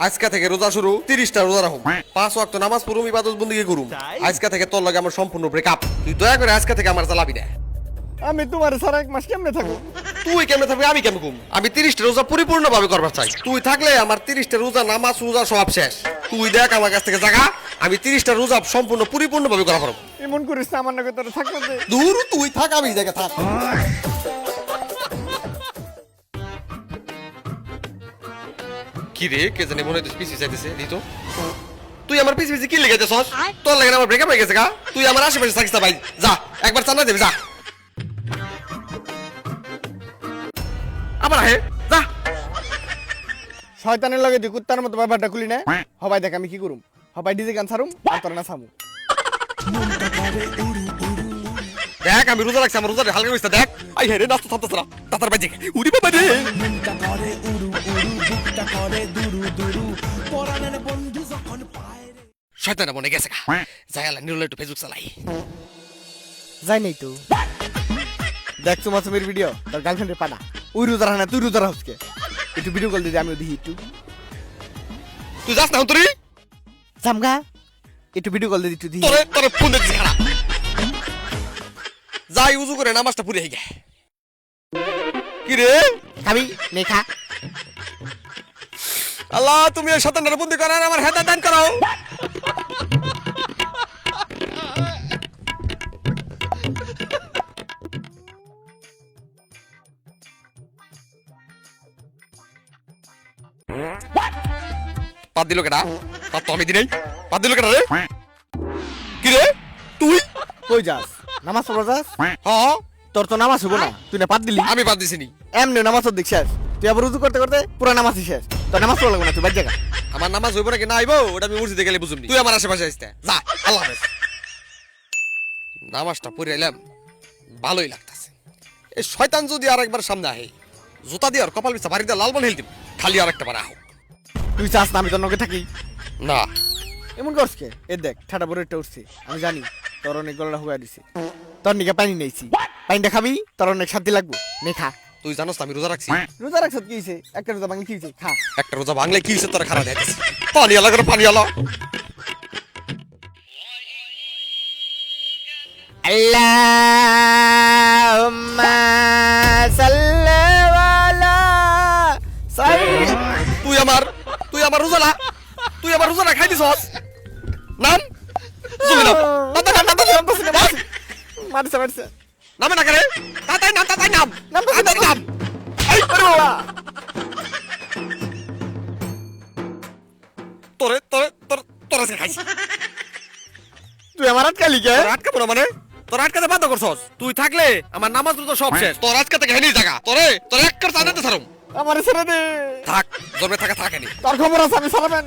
আজকে থেকে রোজা শুরু 30টা রোজা রাখুম 5 ওয়াক্ত নামাজ পড়ুম ইবাদত বন্দেগী করুম আজকে থেকে তোর লগে আমার সম্পূর্ণ ব্রেকআপ তুই দয়া করে আজকে থেকে আমার জ্বালাবি না আমি তোমার সারা এক মাস কেমনে থাকবো? তুই কেমনে থাকবি আমি কেমন ঘুম আমি 30টা রোজা পরিপূর্ণভাবে করবার চাই তুই থাকলে আমার 30টা রোজা নামাজ রোজা সব শেষ তুই দেখ আমার কাছ থেকে জায়গা আমি 30টা রোজা সম্পূর্ণ পরিপূর্ণভাবে করা পারবো এমন করিস না, আমার নাকি তোরা থাকবে দে। দূর তুই থাক আমি জায়গা থাক কি রে কে জানে মনে হচ্ছে পিছিয়ে যাইতেছে দিত তুই আমার পিছিয়ে পিছিয়ে কি লেগে যাচ্ছস তোর লাগে আমার ব্রেকআপ হয়ে গেছে গা তুই আমার আশেপাশে থাকিস না ভাই যা একবার চান্দা দেবে যা আবার হে যা শয়তানের লগে তুই কুত্তার মতো ব্যাপারটা খুলি না। হবাই দেখ আমি কি করুম, হবাই ডিজে গান ছাড়ুম আর তোর না ছামু। দেখ আমি রোজা রাখছি আমার রোজারে হালকা করিস দেখ আই হে রে নাস্তা থামতেছ না তাতার বাজে উড়ি বাবা রে শয়তানা মনে গেছে গা যাই আলা নিরলে একটু ফেসবুক চালাই যাই নাই তো দেখ তোমার ছবির ভিডিও তোর গার্লফ্রেন্ডের পানা ওই রোজা রাখা না তুই রোজা রাখছকে একটু ভিডিও কল দিদি আমিও দেখি একটু তুই যাস না তুই জামগা একটু ভিডিও কল দিদি একটু দেখি তোরে তোরে ফোন দিচ্ছি খারাপ যাই উজু করে নামাজটা পুরে হয়ে গে কি রে খাবি নে খা আল্লাহ তুমি এই শয়তানের বন্দি করো আর আমার হেদায়েত দান করো পাত দিল কেডা পাত তো আমি দিই নাই পাত দিল কেডা রে কি রে তুই কই যাস নামাজ পড়া যাস হ্যাঁ তোর তো নামাজ হবো না তুই না পাত দিলি আমি পাত দিছিনি এমনি নামাজ তো দেখছিস তুই আবার রুজু করতে করতে পুরো নামাজ শেষ তোর নামাজ পড়া লাগবে না তুই বাদ জায়গা আমার নামাজ হইব নাকি না আইবো ওটা আমি মসজিদে গেলে বুঝুম তুই আমার আশেপাশে আসতে যা আল্লাহ হাফেজ নামাজটা পড়ে এলাম ভালোই লাগতাছে এই শয়তান যদি আরেকবার সামনে আহে জুতা দিয়ে আর কপাল বিছা বাড়িতে লাল বল হেল দিব খালি আরেকটা বার আহ তুই চাস না আমি তোর নগে থাকি না এমন করছ কে এ দেখ ঠাটা বড় একটা উঠছে আমি জানি তোর অনেক গলাটা হুয়া দিছে তোর নিকে পানি নেইছি পানিটা খাবি তোর অনেক শান্তি লাগবো নে খা তুই জানোস তো আমি রোজা রাখছি রোজা রাখছ কি হইছে একটা রোজা ভাঙলে কি হইছে খা একটা রোজা ভাঙলে কি হইছে তোর খারাপ দেখাইছিস পানি আলা করে পানি আলা আল্লাহুম্মা সাল্লি আলা তুই আমার রোজা না খাই দিছস নাম জুমি নাম মারছে নামে না করে তাতাই নাম তাতাই নাম এই তোরে তোরে তোর তোর আছে খাইছি তুই আমার আটকালি কে তোর আটকাবো না মানে তোর আটকাতে বাধ্য করছস তুই থাকলে আমার নামাজ তো সব শেষ তোর আজকে থেকে হেনি জায়গা তোর এক কার চাঁদাতে ছাড়ুম আমার ছেড়ে দে থাক জমে থাকা থাকেনি তোর খবর আছে আমি সারা